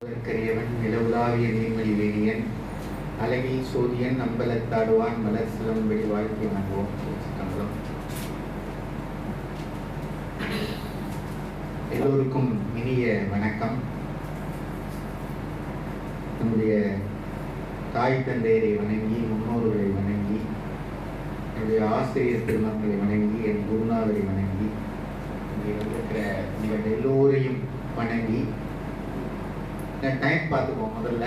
கரியவன் நிலவுலாவிய நீர்மொழி வேணியன் அழகில் சூரியன் அம்பலத்தாடுவான் மலர் சிலம்படி வாழ்க்கை வாங்குவோம். எல்லோருக்கும் இனிய வணக்கம். நம்முடைய தாய் தந்தையரை வணங்கி, முன்னோர்களை வணங்கி, என்னுடைய ஆசிரியர் பெருமக்களை வணங்கி, என் குருநாதரை வணங்கி, இங்கே வந்திருக்கிற நீங்கள் எல்லோரையும் வணங்கி, டைம் பார்த்துப்போம். முதல்ல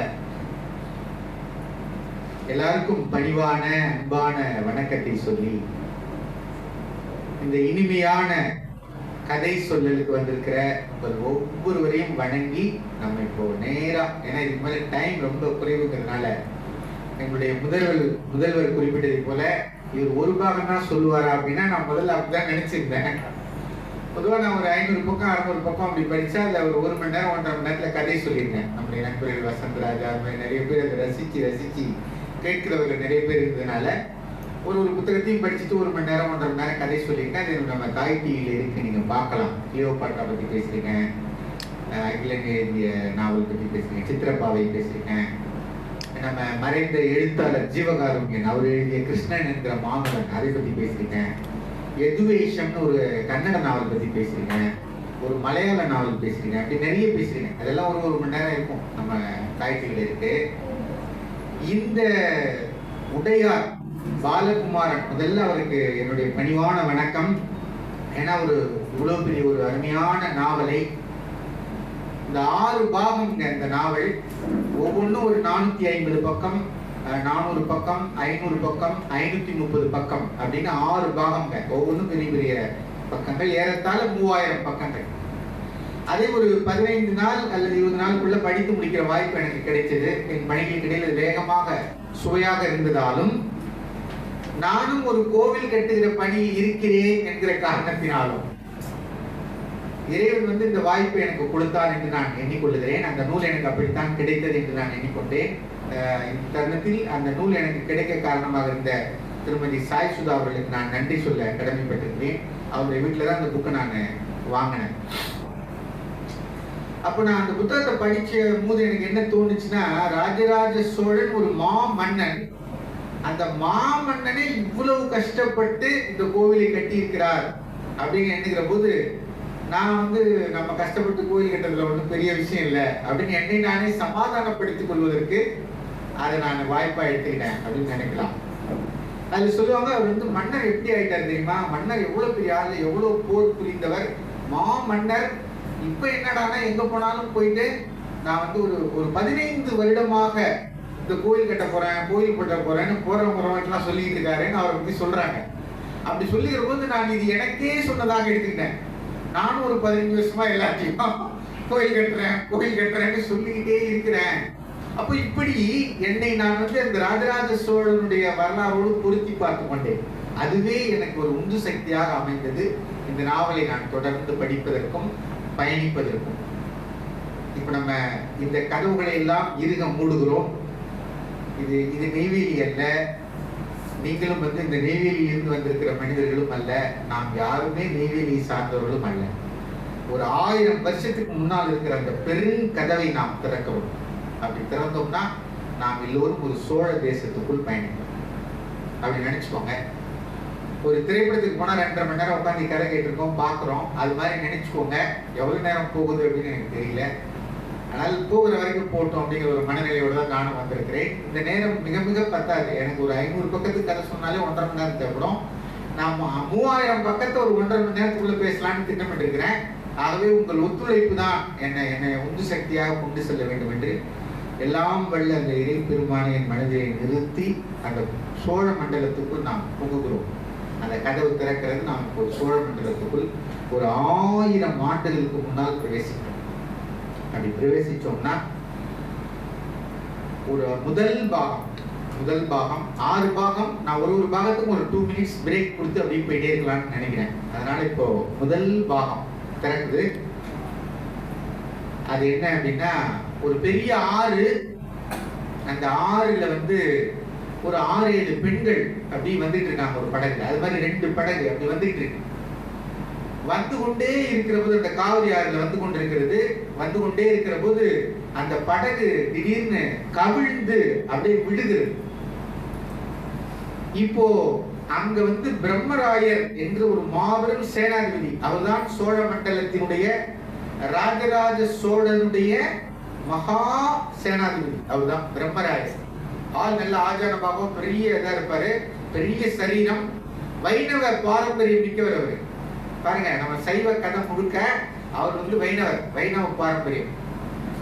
எல்லாருக்கும் பணிவான அன்பான வணக்கத்தை சொல்லி, இந்த இனிமையான கதை சொல்லலுக்கு வந்திருக்கிற ஒவ்வொருவரையும் வணங்கி நம்ம இப்போ நேரா, ஏன்னா இதுக்கு மேலே டைம் ரொம்ப குறைவுங்கிறதுனால, எங்களுடைய முதல்வர் குறிப்பிட்டதை போல இவர் ஒரு பாகம் தான் சொல்லுவாரா அப்படின்னா நான் முதல்ல அப்படிதான் நினைச்சிருந்தேன். பொதுவாக நான் ஒரு 500 பக்கம் 600 பக்கம் அப்படி படித்தா அதில் ஒரு மணி நேரம் 1.5 மணி நேரத்தில் கதை சொல்லியிருந்தேன். நம்முடைய நண்பர்கள் வசந்தராஜா நிறைய பேர் அதை ரசித்து கேட்கிறவர்கள் நிறைய பேர் இருந்ததுனால ஒரு புத்தகத்தையும் படிச்சுட்டு 1 மணி நேரம் 1.5 மணி நேரம் கதை சொல்லியிருக்கேன். அது நம்ம தாய் டிவியில் இருக்கு, நீங்கள் பார்க்கலாம். கிளியோபாட்ரா பற்றி பேசுகிறேன், அகிலன் எழுதிய நாவல் பற்றி பேசுகிறேன், சித்திரப்பாவை பேசியிருக்கேன், நம்ம மறைந்த எழுத்தாளர் ஜீவகாருண்யன் அவர் எழுதிய கிருஷ்ணன் என்கிற மாமகன் அதை பற்றி பேசியிருக்கேன், எதுவேஷம்னு ஒரு கன்னட நாவல் பற்றி பேசியிருக்கேன், ஒரு மலையாள நாவல் பேசியிருக்கேன், அப்படி நிறைய பேசியிருக்கேன். அதெல்லாம் ஒரு மணி நேரம் இருக்கும் நம்ம தாய்த்தியில் இருக்கு. இந்த உடையார் பாலகுமாரன், முதல்ல அவருக்கு என்னுடைய பணிவான வணக்கம். ஏன்னா இவ்வளோ பெரிய ஒரு அருமையான நாவலை, இந்த 6 பாகம் இந்த நாவல், ஒவ்வொன்றும் ஒரு 450 பக்கம், 400 பக்கம், 500 பக்கம், 530 பக்கம் அப்படின்னு 6 பாகங்க. ஒவ்வொன்றும் பெரிய பெரிய பக்கங்கள், ஏறத்தாழ 3000 பக்கங்கள். அதே ஒரு 15 நாள் அல்லது 20 நாளுக்குள்ள படித்து முடிக்கிற வாய்ப்பு எனக்கு கிடைச்சது. என் பணிகளுக்கு இடையில் வேகமாக சுவையாக இருந்ததாலும், நானும் ஒரு கோவில் கட்டுகிற பணியில் இருக்கிறேன் என்கிற காரணத்தினாலும் இறைவன் இந்த வாய்ப்பை எனக்கு கொடுத்தான் என்று நான் எண்ணிக்கொள்கிறேன். அந்த நூல் எனக்கு அப்படித்தான் கிடைத்தது என்று நான் எண்ணிக்கொண்டேன். இந்த தருணத்தில் அந்த நூல் எனக்கு கிடைக்க காரணமாக இருந்த திருமதி சாய் சுதா அவர்களுக்கு நான் நன்றி சொல்ல கடமைப்பட்டிருக்கிறேன். அவருடைய வீட்டில் தான் அந்த புக்கை நான் வாங்கினேன். அப்போ நான் அந்த புத்தகத்தை படிச்ச போது எனக்கு என்ன தோணுச்சுன்னா, ராஜராஜ சோழன் ஒரு மாமன்னன், அந்த மாமன்னனை இவ்வளவு கஷ்டப்பட்டு இந்த கோவிலை கட்டியிருக்கிறார் அப்படின்னு எண்ணுகிற போது, நான் நம்ம கஷ்டப்பட்டு கோயில் கட்டுறதுல ஒன்றும் பெரிய விஷயம் இல்லை அப்படின்னு என்னை நானே சமாதானப்படுத்திக் கொள்வதற்கு அதை நான் வாய்ப்பா எடுத்துக்கிட்டேன் அப்படின்னு நினைக்கலாம். அது சொல்லுவாங்க, அவர் மன்னர் எப்படி ஆயிட்டார் தெரியுமா, மன்னர் எவ்வளவு பெரிய ஆள், எவ்வளவு போர் புரிந்தவர், மாமன்னர். இப்ப என்னடானா எங்க போனாலும் போயிட்டு நான் ஒரு 15 வருடமாக இந்த கோயில் கட்ட போறேன், கோயில் கட்ட போறேன்னு போறவங்கலாம் சொல்லிட்டு இருக்காருன்னு அவரை பத்தி சொல்றாங்க. அப்படி சொல்லிக்கிற போது நான் இது எனக்கே சொன்னதாக எடுத்துக்கிட்டேன். நானும் ஒரு 15 வருஷமா எல்லாத்தையும் கோயில் கட்டுறேன்னு சொல்லிக்கிட்டே இருக்கிறேன். அப்போ இப்படி என்னை நான் அந்த ராஜராஜ சோழனுடைய வரலாறோடு பொருத்தி பார்த்து கொண்டேன். அதுவே எனக்கு ஒரு உந்து சக்தியாக அமைந்தது இந்த நாவலை நான் தொடர்ந்து படிப்பதற்கும் பயணிப்பதற்கும். இப்ப நம்ம இந்த கதவுகளை எல்லாம் இருக மூடுகிறோம். இது நெய்வேலி அல்ல, நீங்களும் இந்த நெய்வேலியில் இருந்து வந்திருக்கிற மனிதர்களும் அல்ல, நாம் யாருமே நெய்வேலியை சார்ந்தவர்களும் அல்ல. ஒரு 1000 வருஷத்துக்கு முன்னால் இருக்கிற அந்த பெருங்கதவை நாம் திறக்கிறோம். அப்படி திறந்தோம்னா நாம் எல்லோரும் ஒரு சோழ தேசத்துக்குள் பயணிக்கிறோம் அப்படி நினைச்சுக்கோங்க. ஒரு திரைப்படத்துக்கு போனா 2.5 மணி நேரம் உட்காந்து கதை கேட்டிருக்கோம், பார்க்குறோம். அது மாதிரி நினைச்சுக்கோங்க. எவ்வளவு நேரம் போகுது அப்படின்னு எனக்கு தெரியல, ஆனால் போகிற வரைக்கும் போட்டோம் அப்படிங்கிற ஒரு மனநிலையோடு தான் நானும் வந்திருக்கிறேன். இந்த நேரம் மிக மிக பத்தாது. எனக்கு ஒரு 500 பக்கத்துக்கு கதை சொன்னாலே 1.5 மணி நேரம் தேவைப்படும். நான் 3000 பக்கத்தை ஒரு 1.5 மணி நேரத்துக்குள்ள பேசலான்னு திட்டமிட்டு இருக்கிறேன். ஆகவே உங்கள் ஒத்துழைப்பு தான் என்னை உந்து சக்தியாக கொண்டு செல்ல வேண்டும் என்று எல்லாம் வல்ல அந்த இறை பெருமானை என் மனதை நிறுத்தி அந்த சோழ மண்டலத்துக்குள் நாம் புகுகிறோம். அந்த கதவு திறக்கிறது. நாம் ஒரு சோழ மண்டலத்துக்குள் ஒரு 1000 ஆண்டுகளுக்கு முன்னால் பிரவேசிக்கிறோம். அப்படி பிரவேசிச்சோம்னா ஒரு முதல் பாகம் 6 பாகம். நான் ஒரு பாகத்துக்கு ஒரு 2 மினிட்ஸ் பிரேக் கொடுத்து அப்படியே போயிட்டே இருக்கலாம்னு நினைக்கிறேன். அதனால இப்போ முதல் பாகம் திறக்குது. அது என்ன அப்படின்னா, ஒரு பெரிய ஆறு. அந்த ஆறுல ஒரு 6-7 பெண்கள் அப்படி வந்துட்டு இருக்காங்க ஒரு படகுல. அது மாதிரி 2 படகு அப்படி வந்துட்டு இருக்கு. வந்து கொண்டே இருக்கிற போது, அந்த காவிரி ஆறுல வந்து கொண்டே இருக்கிற போது அந்த படகு திடீர்னு கவிழ்ந்து அப்படியே விடுகிறது. இப்போ அங்க வந்து பிரம்மராயர் என்று ஒரு மாபெரும் சேனாதிபதி, அவர்தான் சோழ மண்டலத்தினுடைய ராஜராஜ சோழனுடைய மகா சேனாதிபதி, அவர்தான் பிரம்மராயர். ஆள் நல்ல ஆஜானபாகம், பெரிய இதா இருப்பாரு, பெரிய சரீரம், வைணவ பாரம்பரியம் மிக்கவர் அவரு. பாருங்க, நம்ம சைவ கதை முழுக்க அவர் வந்து வைணவ பாரம்பரியம்.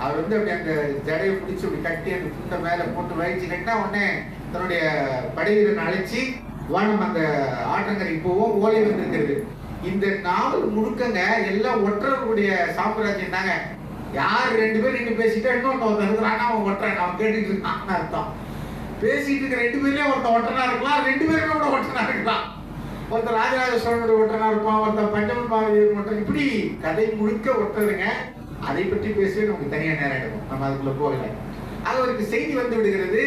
அவர் வந்து அப்படி அந்த ஜடையை பிடிச்சி அப்படி கட்டி அந்த துண்டை மேல போட்டு வழிச்சு கட்டினா உடனே தன்னுடைய படைவீரன் அழைச்சி வானம் அந்த ஆற்றங்கரைக்கு போவோம். ஓலை வந்திருக்கிறது. இந்த நாவல் முழுக்கங்க எல்லாம் ஒற்றர்களுடைய சாம்ராஜ்யம் தாங்க. யார் 2 பேர் நின்று பேசிட்டா இன்னொருத்தன் இருக்கிறான்னா அவன் ஒற்றன், அவன் கேட்டுட்டு இருக்கான்னு அர்த்தம். பேசிட்டு இருக்க 2 பேர்லயும் ஒருத்தன் ஒற்றனா இருக்கலாம், 2 பேருமே கூட ஒற்றனா இருக்கலாம். ஒருத்தர் ராஜராஜ சோழனுடைய ஒற்றனா இருப்பான், ஒருத்தர் பஞ்சமன் பாரதியின் ஒற்றன். இப்படி கதை முழுக்க ஒற்றருங்க. அதை பற்றி பேசவே நமக்கு தனியா நேரம் எடுக்கும், நம்ம அதுக்குள்ள போகல. அவருக்கு செய்தி வந்து விடுகிறது,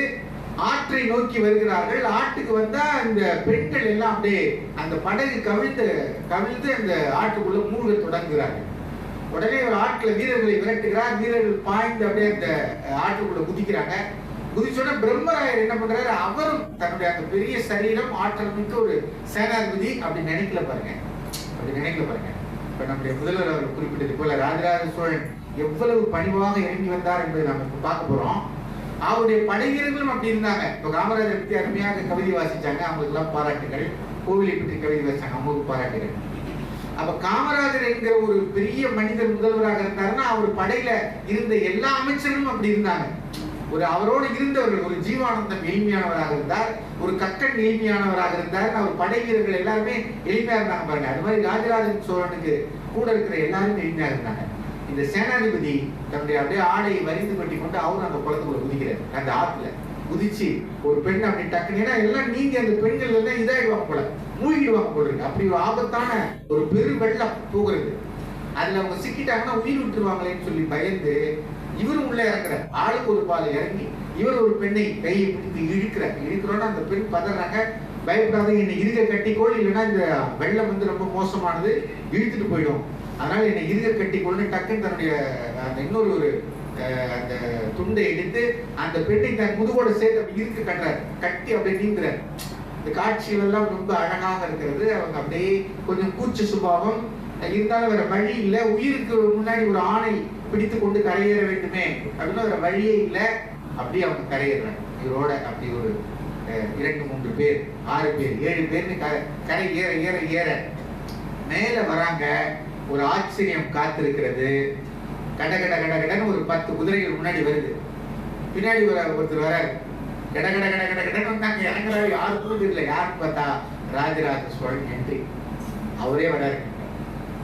ஆற்றை நோக்கி வருகிறார்கள். ஆட்டுக்கு வந்தா இந்த பெண்கள் எல்லாம் அப்படியே அந்த படகு கவிழ்ந்து அந்த ஆட்டுக்குள்ள மூழ்க தொடங்குகிறார்கள். உடனே ஒரு ஆட்டுல வீரர்களை விரட்டுகிறார். வீரர்கள் பாய்ந்து அப்படியே அந்த ஆட்டுக்குள்ள குதிக்கிறாங்க. குதிச்சோட பிரம்மராயர் என்ன பண்றாரு, அவரும் தன்னுடைய அந்த பெரிய சரீரம், ஆற்றல் மிக்க ஒரு சேனாதிபதி அப்படி நினைக்கல பாருங்க. இப்ப நம்முடைய முதல்வர் அவர் குறிப்பிட்டது போல ராஜராஜ சோழன் எவ்வளவு பணிவாக இறங்கி வந்தார் என்பதை நம்ம இப்ப பார்க்க போறோம். அவருடைய படை வீரர்களும் அப்படி இருந்தாங்க. இப்ப காமராஜர் பற்றி அருமையாக கவிதை வாசிச்சாங்க, அவங்களுக்கு எல்லாம் பாராட்டுகள். கோவிலை பற்றி கவிதை வாசிச்சாங்க, அவங்களுக்கு பாராட்டுகள். அப்ப காமராஜர் என்கிற ஒரு பெரிய மனிதர் முதல்வராக இருந்தாருன்னா அவர் படையில இருந்த எல்லா அமைச்சர்களும் அப்படி இருந்தாங்க. அவரோடு இருந்தவர்கள், ஒரு ஜீவானந்தம் எளிமையானவராக இருந்தார், ஒரு கக்கன் எளிமையானவராக இருந்தார், அவர் படை வீரர்கள் எல்லாருமே எளிமையா இருந்தாங்க பாருங்க. அது மாதிரி ராஜராஜ சோழனுக்கு கூட இருக்கிற எல்லாருமே எளிமையா இருந்தாங்க. இந்த சேனாதிபதி தன்னுடைய அப்படியே ஆடையை வரிந்து கட்டி கொண்டு அவரும் அந்த குளத்துக்குள்ள குதிக்கிறார். அந்த ஆத்துல குதிச்சு ஒரு பெண் அப்படி டக்குன்னு, ஏன்னா எல்லாம் நீங்க அந்த பெண்கள் எல்லாம் இதாயிடுவாங்க போல, மூழ்கிடுவாங்க போல இருக்கு. அப்படி ஒரு ஆபத்தான ஒரு பெரு வெள்ளம் போகிறது. அதுல அவங்க சிக்கிட்டாங்கன்னா உயிர் விட்டுருவாங்களேன்னு சொல்லி பயந்து இவரும் உள்ள இறங்குறார். ஆளுக்கு ஒரு பால் இறங்கி இவர் ஒரு பெண்ணை கையை பிடித்து இழுக்கிறோன்னா அந்த பெண் பதறாங்க. பயப்படாத, என்னை இருக கட்டிக்கோள், இல்லைன்னா இந்த வெள்ளம் வந்து ரொம்ப மோசமானது, இழுத்துட்டு போயிடும், அதனால என்னை இருக கட்டிக்கொள்னு டக்குன்னு தன்னுடைய அந்த இன்னொரு ஒரு அந்த துண்டை எடுத்து அந்த பெண்ணை தன் முதுகோட சேர்த்து அப்படி இருக்க கட்டுறாரு. கட்டி அப்படியே நீந்துறாரு. இந்த காட்சிகள் எல்லாம் ரொம்ப அழகாக இருக்கிறது. அவங்க அப்படியே கொஞ்சம் கூச்ச சுபாவம் இருந்தாலும் வேற வழி இல்லை. உயிருக்கு முன்னாடி ஒரு ஆணை பிடித்து கொண்டு கரையேற வேண்டுமே அப்படின்னு வேற வழியே இல்லை. அப்படி அவங்க கரையேறாங்க. இவரோட அப்படி ஒரு 2, 3 பேர், 6 பேர், 7 பேர்னு கரை ஏற ஏற ஏற மேல வராங்க. ஒரு ஆச்சரியம் காத்திருக்கிறது. கடன்னு ஒரு 10 குதிரைகள் முன்னாடி வருது. பின்னாடி ஒருத்தர் வராரு. கடன்னு வந்தாங்க. இறங்குறாரு. யாருக்கும் தெரியல. யாருன்னு பார்த்தா ராஜராஜ சோழன் என்று அவரே வராரு.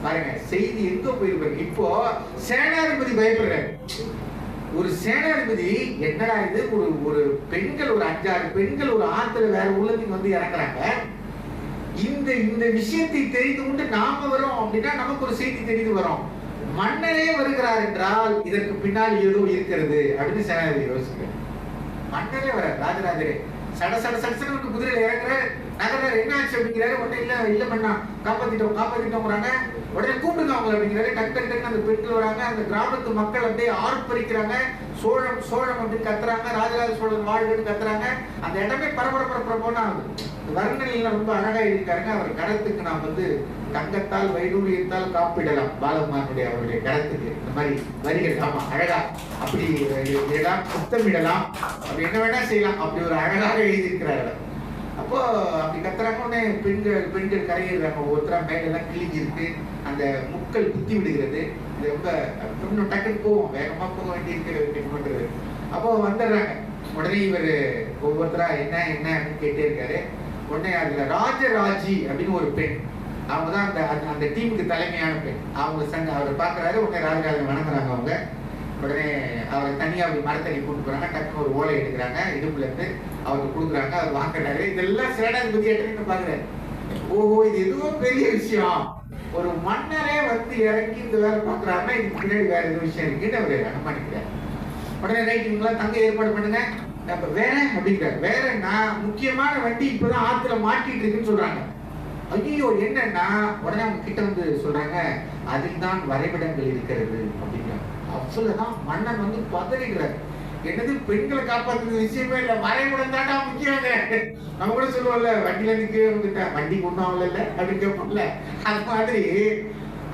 பாருங்க, செய்தி எங்க போயிருப்பாரு. இப்போ சேனாதிபதி பயப்படுறாரு. ஒரு சேனாதிபதி என்னடா இது, ஒரு பெண்கள், ஒரு 5-6 பெண்கள் ஒரு ஆத்துல வேற உள்ளத்துக்கு வந்து இறங்குறாங்க. இந்த விஷயத்தை தெரிந்து கொண்டு நாம வரோம் அப்படின்னா நமக்கு ஒரு செய்தி தெரிந்து வரோம். மன்னரே வருகிறார் என்றால் இதற்கு பின்னால் ஏதோ இருக்கிறது அப்படின்னு சேனாதிபதி யோசிக்கிறார். மன்னரே வர ராஜராஜரே சட குதிரையில இறங்குற நகர்றாரு. என்ன ஆச்சு அப்படிங்கிறாரு. உடனே இல்ல மண்ணா, காப்பாத்திட்டோம்ங்கிறாங்க. உடனே கூப்பிடுங்க அவங்க அப்படிங்கிறாரு. டக்கு அந்த பெண்கள் வராங்க. அந்த கிராமத்து மக்கள் அப்படியே ஆர்ப்பரிக்கிறாங்க. சோழம் அப்படின்னு கத்துறாங்க. ராஜராஜ சோழன் வாழ்வுன்னு கத்துறாங்க. அந்த இடமே பரபரப்போன்னு ஆகுது. வர்ணனையில ரொம்ப அழகா இருக்காருங்க. அவர் கடத்துக்கு நாம் வந்து தங்கத்தால் வைடூரியத்தால் காப்பிடலாம். பாலகுமாரனுடைய அவருடைய கடத்துக்கு இந்த மாதிரி வரிகள். ஆமா, அழகா அப்படி இதெல்லாம் சுத்தமிடலாம், அப்படி என்ன வேணா செய்யலாம், அப்படி ஒரு அழகாக எழுதியிருக்கிறார்கள். அப்போ அப்படி கத்துறாங்க. உடனே பெண்கள் கரையிடுறாங்க. ஒவ்வொருத்தரா மேலெல்லாம் கிழிஞ்சிருக்கு. அந்த முக்கள் குத்தி விடுகிறது. இது ரொம்ப இன்னும் டக்குன்னு போவோம், வேகமா போக வேண்டியிருக்கிறது. அப்போ வந்துடுறாங்க. உடனே இவர் ஒவ்வொருத்தரா என்ன அப்படின்னு கேட்டே இருக்காரு. உடனே அதுல ராஜராஜி அப்படின்னு ஒரு பெண், அவங்க தான் அந்த டீமுக்கு தலைமையான பெண். அவரை பாக்குறாரு. உடனே ராஜராஜன் வணங்குறாங்க. அவங்க உடனே அவரை தனியா மரத்தடி கூட்டு போறாங்க. டக்குன்னு ஒரு ஓலை எடுக்கிறாங்க. இடுப்புல இருந்து அவருக்கு கொடுக்குறாங்க. அவர் வாங்குறாரு. இதெல்லாம் சேனாதிபதி ஏற்கனவே பாக்குறாரு. ஓஹோ, இது எதுவும் பெரிய விஷயம். ஒரு மன்னரே வந்து இறங்கி இந்த வேலை பாக்குறாருன்னா இதுக்கு பின்னாடி வேற எதுவும் விஷயம் இருக்குன்னு அவரு அனுமானிக்கிறார். உடனே ரைட்டுங்களா, தங்க ஏற்பாடு பண்ணுங்க. வேற அப்படிங்கிறார். வேற நான் முக்கியமான வண்டி இப்பதான் ஆத்துல மாட்டிட்டு இருக்குன்னு சொல்றாங்க. ஐயோ என்னன்னா உடனே அவங்க கிட்ட வந்து சொல்றாங்க, அதில் தான் வரைபடங்கள் இருக்கிறது அப்படின்னா. அவ்வளவுதான் மன்னன் வந்து பதறிடுறாரு. என்னது பெண்களை காப்பாத்துறது விஷயமே இல்ல, வரைபடம் தாண்டா முக்கியம். நம்ம கூட சொல்லுவோம்ல, வண்டியில நிக்க வந்துட்டா வண்டி கொண்டு ஆகல இல்ல அப்படின்னு கேட்போம்ல. அது மாதிரி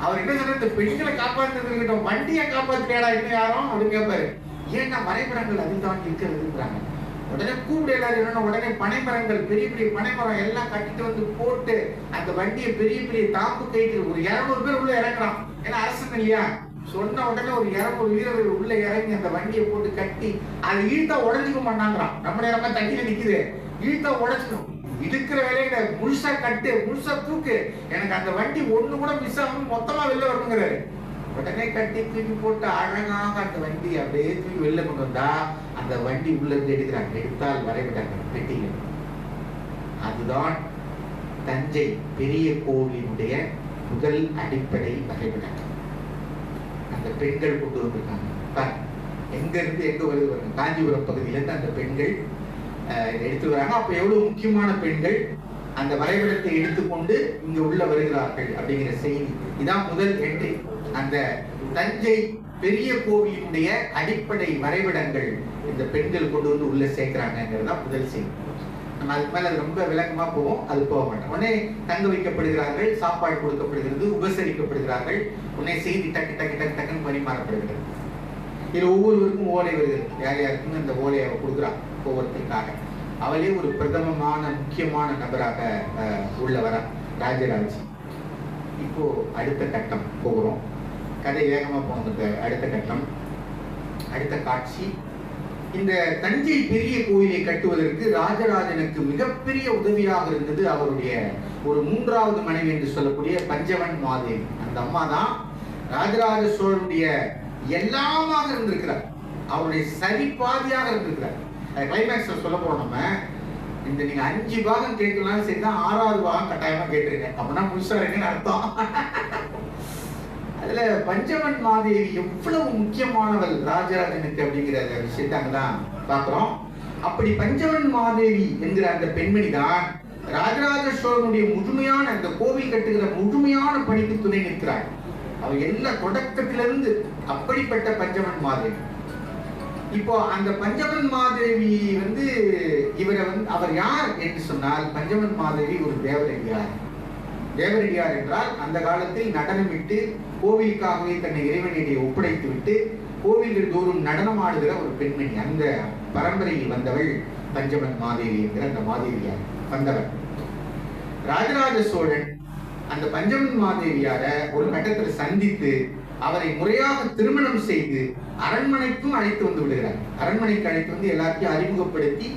அவர் என்ன சொல்ற, இந்த பெண்களை காப்பாத்துறது இருக்கட்டும், வண்டியை காப்பாத்துறியாடா இன்னும் யாரும் அப்படின்னு கேட்பாரு. ஏன்னா வரைபடங்கள் அதில் தான் இருக்கிறதுன்றாங்க. உடனே கூப்பிட எல்லாரும் என்னன்னா, உடனே பனைமரங்கள், பெரிய பெரிய பனைமரம் எல்லாம் கட்டிட்டு வந்து போட்டு அந்த வண்டியை பெரிய பெரிய தாப்பு கயிற்று ஒரு 200 பேர் உள்ள இறங்குறான். ஏன்னா அரசன் இல்லையா, சொன்ன உடனே ஒரு 200 வீரர்கள் உள்ள இறங்கி அந்த வண்டியை போட்டு கட்டி அதை இழுத்தா உடஞ்சிக்க மாட்டாங்கிறான். நம்ம நேரமா தண்ணியில நிக்குது, இழுத்தா உடச்சிடும். இழுக்கிற வேலையில முழுசா கட்டு, முழுசா தூக்கு, எனக்கு அந்த வண்டி ஒண்ணு கூட மிஸ் ஆகும், மொத்தமா வெளில வரணுங்கிறாரு. உடனே கட்டி தூக்கி போட்டு அழகாக அந்த வண்டி அப்படியே தூக்கி வெளில கொண்டு வந்தா அந்த வண்டி உள்ள இருந்து எடுக்கிறாங்க. எடுத்தால் வரைபட்டாங்க பெட்டியில. அதுதான் தஞ்சை பெரிய கோவிலினுடைய முதல் அடிப்படை வரைபடம். அந்த பெண்கள் கொண்டு வந்திருக்காங்க. எங்க இருந்து எங்க வருது பாருங்க, காஞ்சிபுரம் பகுதியில இருந்து அந்த பெண்கள் எடுத்து வராங்க. அப்ப எவ்வளவு முக்கியமான பெண்கள் அந்த வரைபடத்தை எடுத்துக்கொண்டு இங்க உள்ள வருகிறார்கள் அப்படிங்கிற செய்தி. இதான் முதல் என்ட்ரி. அந்த தஞ்சை பெரிய கோவிலினுடைய அடிப்படை வரைபடங்கள் இந்த பெண்கள் கொண்டு வந்து உள்ள சேர்க்கிறாங்கிறதா முதல் செய்தி. நம்ம அதுக்கு மேல அது ரொம்ப விளக்கமா போவோம், அது போக மாட்டோம். உடனே தங்க வைக்கப்படுகிறார்கள், சாப்பாடு கொடுக்கப்படுகிறது, உபசரிக்கப்படுகிறார்கள். உடனே செய்தி டக்கு டக்கு டக்கு டக்குன்னு பரிமாறப்படுகிறது. இதுல ஒவ்வொருவருக்கும் ஓலை வருகிறது. யார் யாருக்கும் அந்த ஓலையை அவ கொடுக்குறா ஒவ்வொருத்தருக்காக. அவளே ஒரு பிரதமமான முக்கியமான நபராக உள்ள வர ராஜராஜ். இப்போ அடுத்த கட்டம் போகிறோம். கதை வேகமா போனது. அடுத்த கட்டம், அடுத்த காட்சி. இந்த தஞ்சை பெரிய கோயிலை கட்டுவதற்கு ராஜராஜனுக்கு மிகப்பெரிய உதவியாக இருந்தது அவருடைய ஒரு 3வது மனைவி என்று சொல்லக்கூடிய பஞ்சவன் மாதேவி. அந்த அம்மா தான் ராஜராஜ சோழனுடைய எல்லாமாக இருந்திருக்கிறார். அவருடைய சரிபாதியாக இருந்திருக்கிறார். கிளைமேக்ஸ்ல சொல்ல போறோம், நம்ம இந்த நீங்க 5 பாகம் கேட்கலாம் சரிதான், 6வது பாகம் கட்டாயமா கேட்டிருக்கேன் அப்படின்னா முழுசா இருக்குன்னு அர்த்தம். அதுல பஞ்சவன் மாதேவி எவ்வளவு முக்கியமானவள் ராஜராஜனுக்கு அப்படிங்கிற விஷயத்தை அங்கதான் பாக்குறோம். அப்படி பஞ்சவன் மாதேவி என்கிற அந்த பெண்மணி தான் ராஜராஜ சோழனுடைய முழுமையான அந்த கோவில் கட்டுகிற முழுமையான பணிக்கு துணை நிற்கிறாள். அவ எல்லா தொடக்கத்திலிருந்து அப்படிப்பட்ட பஞ்சவன் மாதேவி. இப்போ அந்த பஞ்சவன் மாதேவி வந்து இவரை வந்து அவர் யார் என்று சொன்னால், பஞ்சவன் மாதேவி ஒரு தேவரடியார். தேவரடியார் என்றால் அந்த காலத்தில் நடனமிட்டு கோவிலுக்காகவே தன்னை இறைவனிடையே ஒப்படைத்து விட்டு கோவில்கள் தோறும் நடனம் ஆடுகிற ஒரு பெண்மணி. அந்த பரம்பரையில் வந்தவள் பஞ்சவன் மாதேவி என்கிற அந்த மாதேவியார் வந்தவர். ராஜராஜ சோழன் அந்த பஞ்சவன் மாதேவியார ஒரு கட்டத்தில் சந்தித்து அவரை முறையாக திருமணம் செய்து அரண்மனைக்கும் அழைத்து வந்து விடுகிறார். அரண்மனைக்கு அழைத்து வந்து எல்லாத்தையும் அறிமுகப்படுத்தி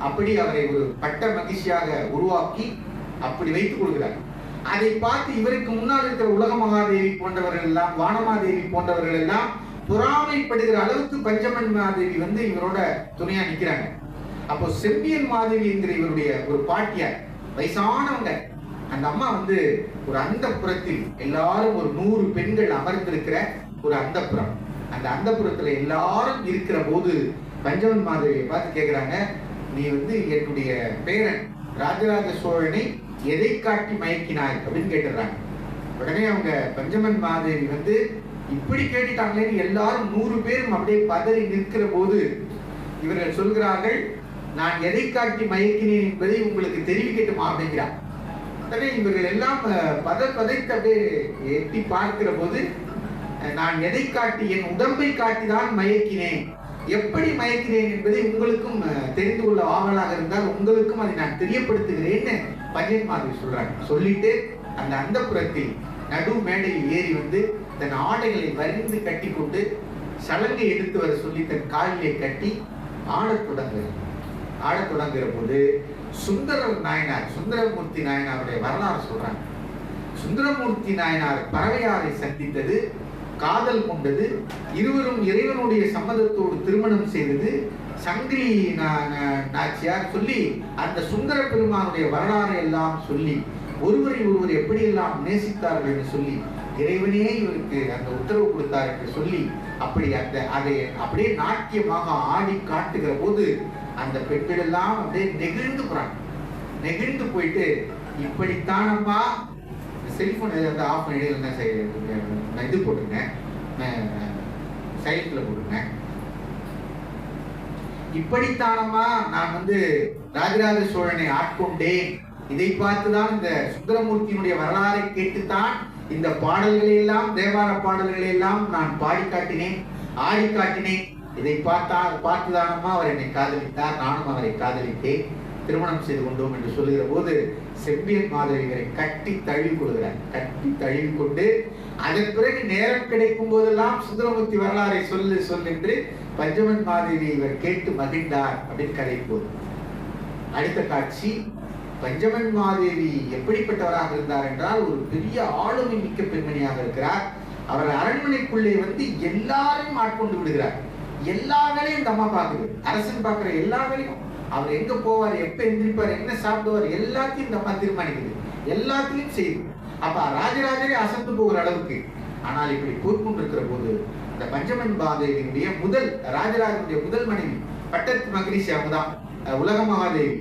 அப்படி அவரை ஒரு பட்ட மகிழ்ச்சியாக உருவாக்கி அப்படி வைத்துக் கொள்கிறார். அதை பார்த்து இவருக்கு முன்னால் இருக்கிற உலக மகாதேவி போன்றவர்கள் எல்லாம், வானமாதேவி போன்றவர்கள் எல்லாம் பொறாமைப்படுகிற அளவுக்கு பஞ்சவன் மாதேவி வந்து இவரோட துணையா நிக்கிறாங்க. அப்போ செம்பியன் மாதேவி என்கிற இவருடைய ஒரு பாட்டியார், வயசானவங்க. அந்த அம்மா வந்து ஒரு அந்தப்புறத்தில் எல்லாரும் ஒரு 100 பெண்கள் அமர்ந்திருக்கிற ஒரு அந்தப்புறம். அந்த அந்தப்புறத்துல எல்லாரும் இருக்கிற போது பஞ்சவன் மாதேவியை பார்த்து கேட்கிறாங்க, நீ வந்து என்னுடைய பேரன் ராஜராஜ சோழனை எதை காட்டி மயக்கினாய் அப்படின்னு கேட்டுறாங்க. உடனே அவங்க பஞ்சவன் மாதேவி வந்து இப்படி கேட்டுட்டாங்களேன்னு எல்லாரும் 100 பேரும் அப்படியே பதறி நிற்கிற போது இவர்கள் சொல்கிறார்கள், நான் எதை காட்டி மயக்கினேன் என்பதை உங்களுக்கு தெரிவிக்கட்டுமா அப்படிங்கிறார். உடனே இவர்கள் எல்லாம் பதைத்து அப்படியே எட்டி பார்க்கிற போது, நான் எதை காட்டி, என் உடம்பை காட்டிதான் மயக்கினேன், எப்படி மயக்கிறேன் என்பதை உங்களுக்கும் தெரிந்து கொள்ள ஆவலாக இருந்தால் உங்களுக்கும் அதை நான் தெரியப்படுத்துகிறேன்னு பஞ்சவன் மாதேவி சொல்றாங்க. சொல்லிட்டு அந்த அந்தப்புறத்தில் நடு மேடையில் ஏறி வந்து தன் ஆடைகளை வரிந்து கட்டி கொண்டு சலங்கை எடுத்து வர சொல்லி தன் காலிலே கட்டி ஆடத் தொடங்குகிற போது சுந்தரமூர்த்தி நாயனாருடைய வரலாறு சொல்றாங்க. சுந்தரமூர்த்தி நாயனார் பறவையாரை சந்தித்தது, காதல் கொண்டது, இருவரும் இறைவனுடைய சம்மதத்தோடு திருமணம் செய்தது, சங்கிலி நாச்சியார் சொல்லி அந்த சுந்தர பெருமானுடைய வரலாறை எல்லாம் சொல்லி ஒருவரை ஒருவர் எப்படியெல்லாம் நேசித்தார்கள் என்று சொல்லி இறைவனே இவருக்கு அந்த உத்தரவு கொடுத்தார் என்று சொல்லி அப்படி அதை அப்படியே நாட்டியமாக ஆடி காட்டுகிற போது அந்த பெண்கள் எல்லாம் அப்படியே நெகிழ்ந்து போறாங்க. நெகிழ்ந்து போயிட்டு இப்படித்தான் அம்மா. செல்போன் ஏதாவது ஆஃப் பண்ணி நான் இது போட்டுருங்க, சைலண்ட்ல போட்டுருங்க. இப்படித்தானம்மா நான் ராஜராஜ சோழனை ஆட்கொண்டேன். இதை பார்த்துதான் இந்த சுந்தரமூர்த்தியினுடைய வரலாறை கேட்டுத்தான் இந்த பாடல்களை எல்லாம், தேவார பாடல்களை எல்லாம் நான் பாடி காட்டினேன், ஆடி காட்டினேன். இதை பார்த்துதானம்மா அவர் என்னை காதலித்தார், நானும் அவரை காதலித்தேன், திருமணம் செய்து கொண்டோம் என்று சொல்லுகிற போது செம்பியன் மாதேவி இவரை கட்டி தழுவி கொள்கிறார். கட்டி தழுவி கொண்டு அதன் பிறகு நேரம் கிடைக்கும் போதெல்லாம் சுந்தரமூர்த்தி வரலாறை சொல் என்று பஞ்சமன் மாதேவி இவர் கேட்டு மகிழ்ந்தார் அப்படின்னு கதை போது. அடுத்த காட்சி, பஞ்சமன் மாதேவி எப்படிப்பட்டவராக இருந்தார் என்றால் ஒரு பெரிய ஆளுமை மிக்க பெண்மணியாக இருக்கிறார். அவர் அரண்மனைக்குள்ளே எல்லாரையும் ஆட்கொண்டு விடுகிறார். எல்லா வேலையும் இந்த அம்மா பார்க்குது. அரசன் பார்க்கிற எல்லா வேலையும், அவர் எங்க போவார், எப்ப எந்திரிப்பார், என்ன சாப்பிடுவார், எல்லாத்தையும் இந்த அம்மா தீர்மானிக்குது, எல்லாத்தையும் செய்யுது. அப்ப ராஜராஜரே அசந்து போகிற அளவுக்கு. ஆனால் இப்படி போய்கொண்டிருக்கிற போது இந்த பஞ்சமன் மாதேவியினுடைய ராஜராஜனுடைய முதல் மனைவி பட்டத்து மகிழ்ச்சி, அவங்க தான் உலக மகாதேவி.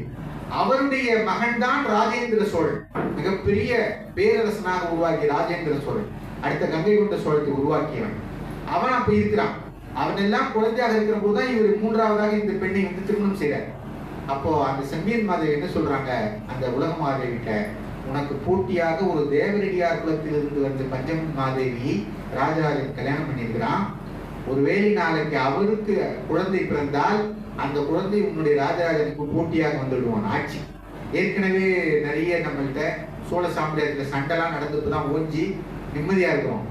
அவருடைய மகன் தான் ராஜேந்திர சோழன், மிகப்பெரிய பேரரசனாக உருவாக்கிய ராஜேந்திர சோழன், அடுத்த கங்கை கொண்ட சோழத்தை உருவாக்கியவன். அவன் அப்ப இருக்கிறான். அவன் எல்லாம் குழந்தையாக இருக்கிற போதுதான் இவர் மூன்றாவதாக இந்த பெண்ணை திருமணம் செய்யறார். அப்போ அந்த செம்பியன் மாதேவி என்ன சொல்றாங்க, அந்த உலக மாதேவிட்ட, உனக்கு போட்டியாக ஒரு தேவரடியார் குலத்திலிருந்து வந்த பஞ்சமன் மாதேவி ராஜராஜன் கல்யாணம் பண்ணியிருக்கிறான். ஒருவேளை நாளைக்கு அவருக்கு குழந்தை பிறந்தால் அந்த குழந்தை உன்னுடைய ராஜராஜனுக்கு போட்டியாக வந்துடுவான் ஆட்சி. ஏற்கனவே நிறைய நம்மள்கிட்ட சோழ சாம்ராஜ்யத்துல சண்டைலாம் நடந்துட்டுதான் ஓஞ்சி நிம்மதியா இருக்கிறோம்.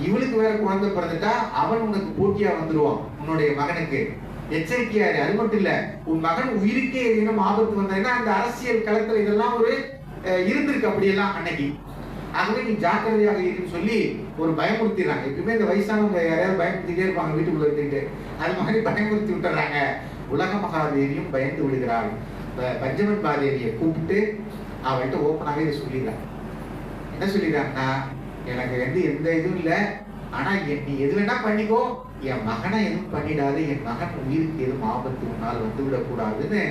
இவளுக்கு வேற குழந்தை பிறந்துட்டா அவன் உனக்கு போட்டியா வந்துடுவான் உன்னுடைய மகனுக்கு. எச்சரிக்கையாரு. அது மட்டும் இல்ல, உன் மகன் உயிருக்கே ஏதேனும் ஆபத்து வந்ததுன்னா அந்த அரசியல் களத்துல இதெல்லாம் ஒரு இருந்திருக்கு அப்படியெல்லாம் அன்னைக்கு. ஆகவே நீ ஜாக்கிரதையாக இருக்குன்னு சொல்லி ஒரு பயமுறுத்திடுறாங்க. எப்பயுமே இந்த வயசானவங்க யாரையாவது பயமுறுத்திட்டே இருப்பாங்க வீட்டுக்குள்ள இருந்துட்டு, அது மாதிரி பயமுறுத்தி விட்டுறாங்க. உலக மகாதேவியும் பயந்து விடுகிறாள். பஞ்சமன் மாதேவியை கூப்பிட்டு அவள்கிட்ட ஓப்பனாகவே இதை சொல்லிடுறாங்க. என்ன சொல்லிடுறாங்கன்னா, எனக்கு எந்த இதுவும் இல்லை, ஆனா நீ எது வேணா பண்ணிக்கோ, என் மகனை எதுவும் பண்ணிடாது, என் மகன் உயிருக்கு எதுவும் ஆபத்து முன்னால் வந்து விடக்கூடாதுன்னு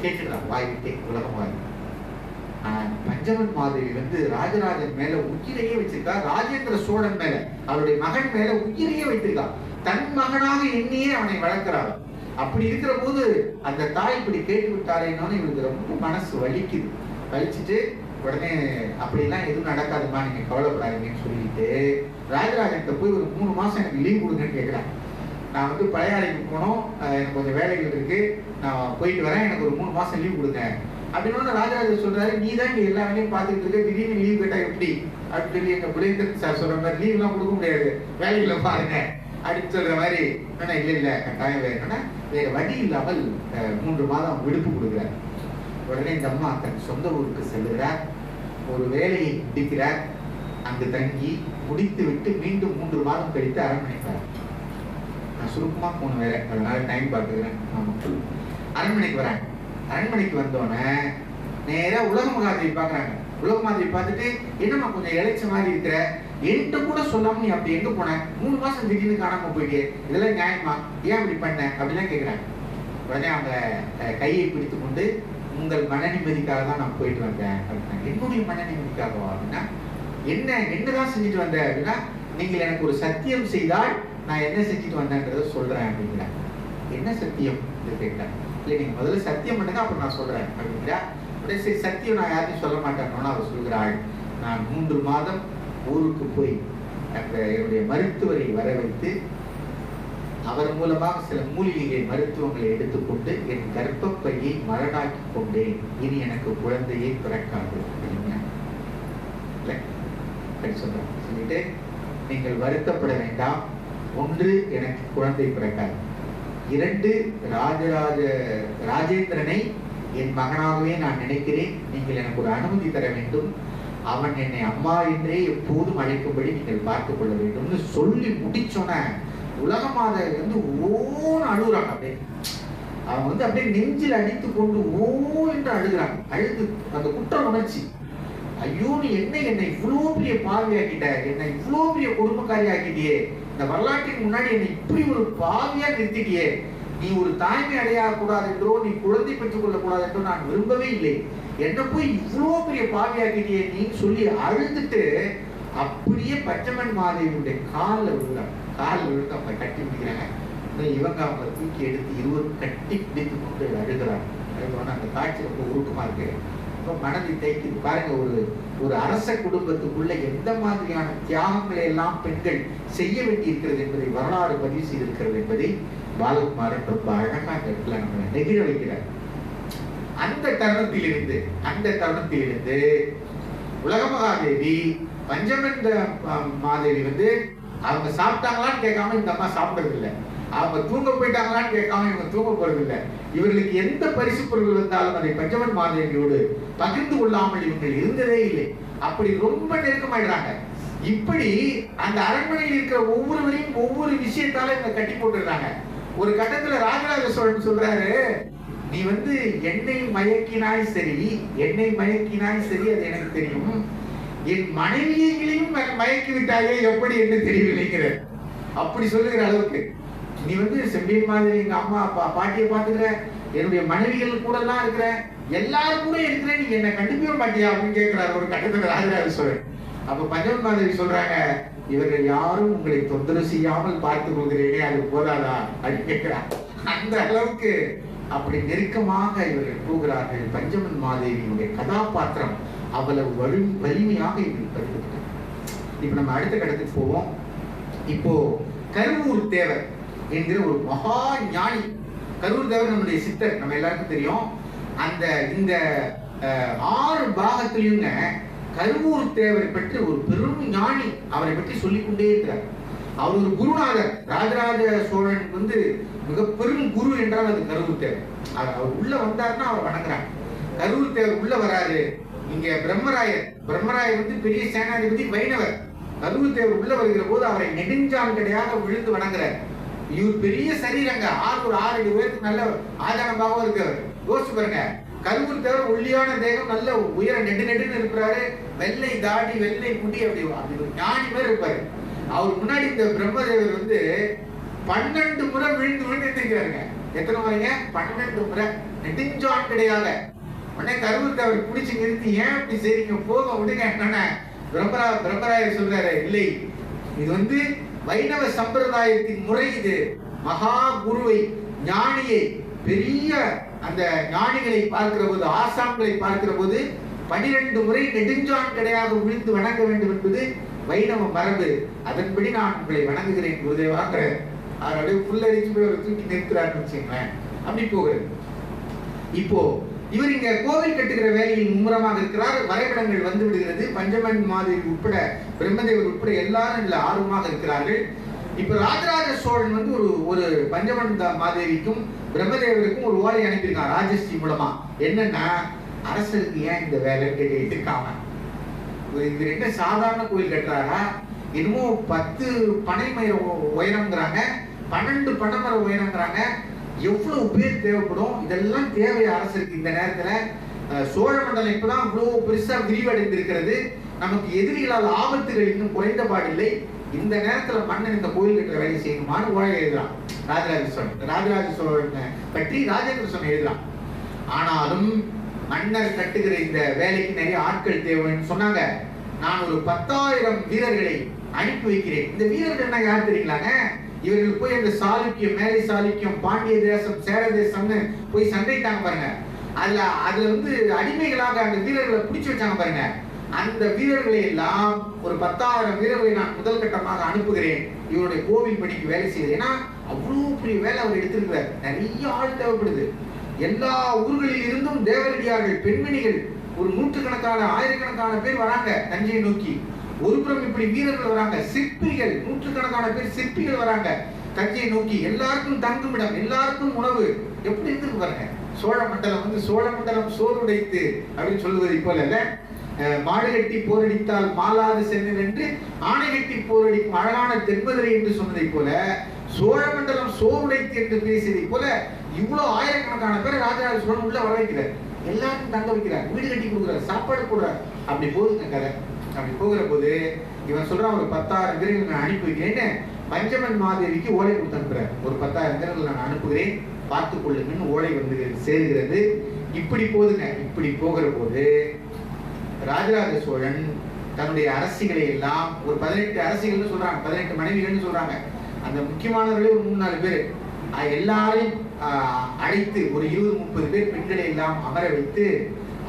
கேட்டுக்கிறான் வாய்விட்டே உலக மாதேவி. பஞ்சமன் மாதேவி ராஜராஜன் மேல உயிரையே வச்சிருக்கா. ராஜேந்திர சோழன் மேல, அவருடைய மகன் மேல உயிரையே வைத்திருக்கா. தன் மகனாக எண்ணியே அவனை வளர்க்கிறாள். அப்படி இருக்கிற போது அந்த தாய் இப்படி கேட்டு விட்டாரேன்னு இவருக்கு ரொம்ப மனசு வலிக்குது. வலிச்சுட்டு உடனே அப்படிலாம் எதுவும் நடக்காதுமா, நீங்க கவலைப்படாதீங்கன்னு சொல்லிட்டு ராஜராஜன்கிட்ட போய் ஒரு 3 மாசம் எனக்கு லீவ் கொடுங்கன்னு கேட்கிறேன். நான் பழையாறைக்கு போனோம், எனக்கு கொஞ்சம் வேலைகள் இருக்கு, நான் போயிட்டு வரேன், எனக்கு ஒரு 3 மாசம் லீவ் கொடுங்க அப்படின்னு ராஜராஜன் சொல்றாரு. நீ தான் இங்க எல்லா வேலையும் பார்த்துட்டு இருக்க, திடீர்னு லீவ் கேட்டா எப்படி அப்படின்னு சொல்லி எங்க புலேந்திரன் சார் சொல்ற மாதிரி லீவ் எல்லாம் கொடுக்க முடியாது, வேலைகளை பாருங்க அப்படின்னு சொல்ற மாதிரி. ஆனா இல்ல கட்டாயம் வேணும்னா வேற வழி இல்லாமல் 3 மாதம் விடுப்பு கொடுக்குறார். உடனே இந்த அம்மா தன் சொந்த ஊருக்கு செல்லுகிறார். ஒரு வேலையை முடிக்கிறார். அங்கு தங்கி முடித்து விட்டு மீண்டும் 3 மாதம் கழித்து அரண்மனைக்கார். நான் சுருக்கமா போன வேற, அதனால டைம் பார்த்துக்கிறேன். அரண்மனைக்கு வரேன். அரண்மனைக்கு வந்தோடனே நேரா உலக மகாதேவி பாக்குறாங்க. உலக மாதேவி பார்த்துட்டு, என்னம்மா கொஞ்சம் இழைச்ச மாதிரி இருக்கிற, என்கிட்ட கூட சொல்லாம நீ அப்படி எங்க போன, 3 மாசம் திடீர்னு காணாம போயிட்டு, இதெல்லாம் நியாயமா, ஏன் அப்படி பண்ண அப்படிலாம் கேட்கிறாங்க. உடனே அவங்க கையை பிடித்து கொண்டு, உங்கள் மன நிம்மதிக்காக தான் நான் போயிட்டு வந்தேன் அப்படின்னா. என்னுடைய மன நிம்மதிக்காகவா அப்படின்னா, என்னதான் செஞ்சுட்டு வந்த அப்படின்னா, நீங்கள் எனக்கு ஒரு சத்தியம் செய்தால் நான் என்ன செஞ்சுட்டு வந்தேன்றத சொல்றேன் அப்படிங்கிறேன். என்ன சத்தியம் கேட்கிறேன். இல்லை நீங்க முதல்ல சத்தியம் பண்ணுங்க, அப்புறம் நான் சொல்றேன் அப்படிங்கிறா. உடனே சரி சத்தியம் நான் யாரையும் சொல்ல மாட்டேன்னு அவர் சொல்கிறாள். நான் 3 மாதம் ஊருக்கு போய் என்னுடைய மருத்துவரை வர வைத்து அவர் மூலமாக சில மூலிகை மருத்துவங்களை எடுத்துக்கொண்டு என் கர்ப்பப்பையை மரணாக்கி கொண்டேன். இனி எனக்கு குழந்தையை பிறக்காது சொல்லிட்டு, நீங்கள் வருத்தப்பட வேண்டாம். 1, எனக்கு குழந்தை பிறக்காது. 2, ராஜேந்திரனை என் மகனாகவே நான் நினைக்கிறேன். நீங்கள் எனக்கு ஒரு அனுமதி தர வேண்டும். அவன் என்னை அம்மா என்றே எப்போதும் அழைக்கும்படி நீங்கள் பார்த்துக் கொள்ள வேண்டும்னு சொல்லி முடிச்சோன்ன உலக மாதேவி ஓன்னு அழுகுறாங்க. அப்படியே அவங்க அப்படியே நெஞ்சில் அடித்து கொண்டு ஓ என்று அழுகிறாங்க. அழுது அந்த குற்ற உணர்ச்சி, ஐயோ நீ என்னை இவ்வளவு பெரிய பாவியாக்கிட்ட, என்னை இவ்வளவு பெரிய கொடுமைக்காரி ஆக்கிட்டியே, இந்த வரலாற்றின் முன்னாடி என்னை இப்படி ஒரு பாவியா நிறுத்திட்டியே, நீ ஒரு தாய்மை அடையக்கூடாது என்றோ, நீ குழந்தை பெற்றுக் கொள்ளக்கூடாது என்றோ நான் விரும்பவே இல்லை. என்ன போய் இவ்வளோ பெரிய பாவியாக்கிட்டே நீ சொல்லி அழுதுட்டு அப்படியே பஞ்சமன் மாதேவியுடைய காலில் விழுறாங்க. காலில் விழுந்து அவங்க கட்டி பிடிக்கிறாங்க. இவங்க அவங்க தூக்கி எடுத்து இருவரும் கட்டி பிடித்து கொண்டு அழுகிறாங்க. அழுகிறோன்னா அந்த காட்சி ரொம்ப உருக்கமா இருக்கு. ரொம்ப மனதை தைக்குது பாருங்க. ஒரு அரச குடும்பத்துக்குள்ள எந்த மாதிரியான தியாகங்களை எல்லாம் பெண்கள் செய்ய வேண்டி இருக்கிறது என்பதை வரலாறு பதிவு செய்திருக்கிறது என்பதை பாலகுமாரன் ரொம்ப அழகா அந்த இடத்துல நம்ம நெகிழ வைக்கிறார். அந்த தருணத்திலிருந்து உலகமகாதேவி பஞ்சமன் மாதேவி அவங்க சாப்பிட்டாங்களான்னு கேட்காம இந்த அம்மா சாப்பிடுறது இல்லை. அவங்க தூங்க போயிட்டாங்களான்னு கேட்காம இவங்க தூங்க போறது இல்லை. இவர்களுக்கு எந்த பரிசு பொருள் வந்தாலும் அதை பஞ்சமன் மாதேவியோடு பகிர்ந்து கொள்ளாமல் இவங்கள் இருந்ததே இல்லை. அப்படி ரொம்ப நெருக்கமாயிடுறாங்க. இப்படி அந்த அரண்மனையில் இருக்கிற ஒவ்வொருவரையும் ஒவ்வொரு விஷயத்தால இவங்க கட்டி போட்டுடுறாங்க. ஒரு கட்டத்துல ராஜராஜ சோழன் சொல்றாரு, நீ என்னை மயக்கினாய் சரி, அது எனக்கு தெரியும். என் மனைவியையும் மயக்கி விட்டாயே எப்படி என்று தெரியவில்லைங்கிற அப்படி சொல்லுகிற அளவுக்கு நீ செம்பியன் மாதிரி எங்க அம்மா அப்பா பாட்டியை பாத்துக்கிற, என்னுடைய மனைவிகள் கூட எல்லாம் இருக்கிற, எல்லாரும் கூட இருக்கிற, நீ என்ன கண்டிப்பா மாட்டியா அப்படின்னு கேட்கிறாரு ஒரு கட்டத்துல ராஜராஜ சோழன். அப்ப பஞ்சமன் மாதிரி சொல்றாங்க, இவர்கள் யாரும் உங்களை தொந்தரவு செய்யாமல் பார்த்துக் கொள்கிறேனே அது போதாதா அப்படின்னு கேட்கிறார். அந்த அளவுக்கு அப்படி நெருக்கமாக இவர்கள் போகிறார்கள். பஞ்சமன் மாதேவியுடைய கதாபாத்திரம் அவ்வளவு வலிமையாக இவர்கள் பதிவிட்டார். இப்ப நம்ம அடுத்த கட்டத்துக்கு போவோம். இப்போ கருவூர் தேவர் என்கிற ஒரு மகா ஞானி. கருவூர் தேவர் நம்முடைய சித்தர், நம்ம எல்லாருக்கும் தெரியும். இந்த 6 பாகத்திலையுங்க கருவூர் தேவரை பற்றி ஒரு பெரும் ஞானி அவரை பற்றி சொல்லிக்கொண்டே இருக்கிறார். அவர் ஒரு குருநாதர். ராஜராஜ சோழனுக்கு மிக பெரும் குரு என்றால் அது கருவூர் தேவர். அவர் உள்ள வந்தாருன்னா அவர் வணங்குறாங்க. கருவூர் தேவர் உள்ள வராரு. இங்க பிரம்மராயர் பெரிய சேனாதிபதி வைணவர். கருவூர் தேவர் உள்ள வருகிற போது அவரை நெடுஞ்சான் கிடையாக விழுந்து வணங்குறார். இவர் பெரிய சரீரங்க, 6 அடி உயரத்துக்கு நல்ல ஆதாரமாகவும் இருக்கிறவர். யோசிச்சு பாருங்க, கருவூர் தேவர் ஒல்லியான தேகம், நல்ல உயர நெடுன்னு இருக்கிறாரு. வெள்ளை தாடி, வெள்ளை முடி, அப்படி ஒரு ஞானி மாதிரி இருப்பாரு. அவர் முன்னாடி இந்த பிரம்மதேவர் 12 முறை விழுந்து இருக்கிறாருங்க. எத்தனை முறைங்க? 12 முறை. நெடுஞ்சான் கிடையாது. உடனே கருவூர் தேவர் பிடிச்சு நிறுத்தி, ஏன் இப்படி செய்றீங்க, போக விடுங்க என்னன்னா பிரம்மராயர் சொல்றாரு, இல்லை இது வைணவ சம்பிரதாயத்தின் முறை. இது மகா குருவை, ஞானியை, பெரிய அந்த ஞானிகளை பார்க்கிற போது, ஆசான்களை பார்க்கிற போது 12 முறை நெடுஞ்சான் கிடையாது விழுந்து வணங்க வேண்டும் என்பது வைணவ மரபு. அதன்படி நான் உங்களை வணங்குகிறேன் குருதேவாங்கிற அவருடைய புல்லரிச்சு போய் ஒரு தூக்கி நிறுத்துறாருன்னு வச்சுங்களேன். அப்படி போகிறது. இப்போ இவர் இங்க கோவில் கட்டுகிற வேலையில் மும்முரமாக இருக்கிறார். வரைபடங்கள் வந்து விடுகிறது. பஞ்சமன் மாதேவி உட்பட, பிரம்மதேவர் உட்பட எல்லாரும் இதுல ஆர்வமாக இருக்கிறார்கள். இப்ப ராஜராஜ சோழன் ஒரு பஞ்சமன் மாதேவிக்கும் பிரம்மதேவருக்கும் ஒரு ஓலை அனுப்பியிருக்கான் ராஜஸ்ரீ மூலமா. என்னன்னா, அரசருக்கு ஏன் இந்த வேலை கேட்காம இவர் என்ன சாதாரண கோயில் கட்டுறாரா, இன்னமும் 10 பனைமர உயரம்ங்கிறாங்க, 12 பனைமர உயரம்ங்கிறாங்க. எவ்வளவு பேர் தேவைப்படும், இதெல்லாம் தேவை அரசருக்கு இந்த நேரத்துல. சோழ மண்டலம் இப்பதான் இவ்வளவு பெருசா விரிவடைந்திருக்கிறது. நமக்கு எதிரிகளால் ஆபத்துகள் இன்னும் குறைந்தபாடில்லை. இந்த நேரத்துல மன்னன் இந்த கோயில் கட்டுற வேலை செய்யணுமான்னு ஓலை எழுதுறான் ராஜராஜ சோழனை பற்றி ராஜேந்திர சோழன் எழுதுறான். ஆனாலும் மன்னர் கட்டுகிற இந்த வேலைக்கு நிறைய ஆட்கள் தேவைன்னு சொன்னாங்க. நான் ஒரு 10,000 வீரர்களை அனுப்பி வைக்கிறேன். இந்த வீரர்கள் யார் தெரியுங்களாங்க? இவர்கள் போய் அந்த சாளுக்கியம், மேலை சாளுக்கியம், பாண்டிய தேசம், சேர தேசம்னு போய் சண்டைட்டாங்க பாருங்க. அதுல அடிமைகளாக அந்த வீரர்களை பிடிச்சு வச்சாங்க பாருங்க. அந்த வீரர்களை எல்லாம் ஒரு 10,000 வீரர்களை நான் முதல் கட்டமாக அனுப்புகிறேன். இவருடைய கோவில் பணிக்கு வேலை செய்யுது. ஏன்னா அவ்வளவு பெரிய வேலை அவர் எடுத்திருக்கிறார். நிறைய ஆள் தேவைப்படுது. எல்லா ஊர்களில் இருந்தும் தேவரடியார்கள், பெண்மணிகள், ஒரு நூற்றுக்கணக்கான, ஆயிரக்கணக்கான பேர் வராங்க தஞ்சையை நோக்கி. ஒருபுறம் இப்படி வீரர்கள் வராங்க, சிற்பிகள், நூற்றுக்கணக்கான பேர் சிற்பிகள் வராங்க தஞ்சையை நோக்கி. எல்லாருக்கும் தங்குமிடம், எல்லாருக்கும் உணவு. எப்படி இருக்கு பாருங்க. சோழ மண்டலம் சோறுடைத்து அப்படின்னு சொல்லுவது போல இல்ல. மாடு கட்டி போரடித்தால் மாலாது சென்னன் என்று ஆணை கட்டி போரடிக்கும் அழகான தென்மதுரை என்று சொன்னதை போல, சோழ மண்டலம் சோறுடைத்து என்று பேசியதை போல இவ்வளவு ஆயிரக்கணக்கான பேர் ராஜராஜ சோழன் உள்ள வர வைக்கிறார். எல்லாருக்கும் தங்க வைக்கிறார், வீடு கட்டி கொடுக்குறார், சாப்பாடு போடுறார். அப்படி போகுதுங்க கதை. அப்படி போகிற போது இவன் சொல்றான், ஒரு 10,000 வீரர்கள் நான் அனுப்பி வைக்கிறேன்னு பஞ்சமன் மாதேவிக்கு ஓலை கொடுத்து அனுப்புறார். ஒரு 10,000 வீரர்கள் நான் அனுப்புகிறேன், பார்த்துக் கொள்ளுங்கன்னு ஓலை வந்து சேருகிறது. இப்படி போகுதுங்க. இப்படி போகிற போது ராஜராஜ சோழன் தன்னுடைய அரசிகளை எல்லாம் ஒரு 18 அரசிகள்னு சொல்றாங்க, 18 மனைவிகள்னு சொல்றாங்க. அந்த முக்கியமானவர்களே ஒரு 3-4 பேர் எல்லாரையும் அழைத்து ஒரு 20-30 பேர் பெண்களை எல்லாம் அமர வைத்து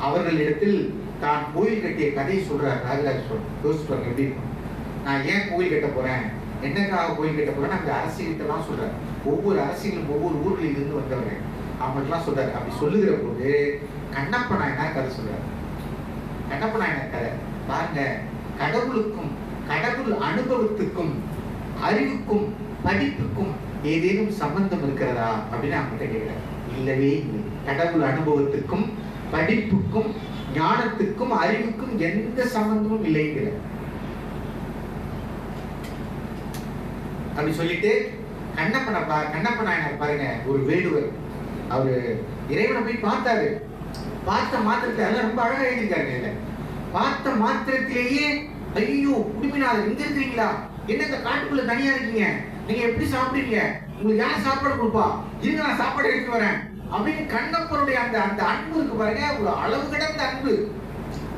அவர்களிடத்தில் தான் கோயில் கட்டிய கதையை சொல்றார் ராஜராஜ சோழன். யோசிப்பாங்க எப்படி இருக்கும். நான் ஏன் கோயில் கட்ட போறேன், என்னக்காக கோயில் கட்ட போறேன்னு அந்த அரசியல்கிட்டலாம் சொல்றாரு. ஒவ்வொரு அரசியலும் ஒவ்வொரு ஊர்களில் இருந்து வந்தவர்கள் அவங்களுக்குலாம் சொல்றாரு. அப்படி சொல்லுகிற போது கண்ணப்ப நாயனார் கதை சொல்றாரு. கண்ணப்ப நாயனார் கதை பாருங்க, கடவுளுக்கும் கடவுள் அனுபவத்துக்கும் அறிவுக்கும் படிப்புக்கும் ஏதேனும் சம்பந்தம் இருக்கிறதா அப்படின்னு அவங்ககிட்ட கேட்கிறார். இல்லவே இல்லை. கடவுள் அனுபவத்துக்கும் படிப்புக்கும் ஞானத்துக்கும் அறிவுக்கும் எந்த சம்பந்தமும் இல்லைங்கிற அப்படி சொல்லிட்டு கண்ணப்ப நாயனார் பாருங்க, ஒரு வேடுவர். அவரு இறைவனை போய் பார்த்தாரு. பார்த்த மாத்திரத்துல எல்லாம் ரொம்ப அழகா எழுதியிருக்காருங்க. பார்த்த மாத்திரத்திலேயே ஐயோ குடும்பினார் எங்க இருக்கிறீங்களா, என்ன இந்த காட்டுக்குள்ள தனியா இருக்கீங்க, நீங்க எப்படி சாப்பிடுறீங்க, உங்களுக்கு யார் சாப்பாடு கொடுப்பா, இருங்க நான் சாப்பாடு எடுத்து வரேன் அப்படின்னு கண்ணப்பருடைய அந்த அந்த அன்பு இருக்கு பாருங்க, ஒரு அளவு கடந்த அன்பு.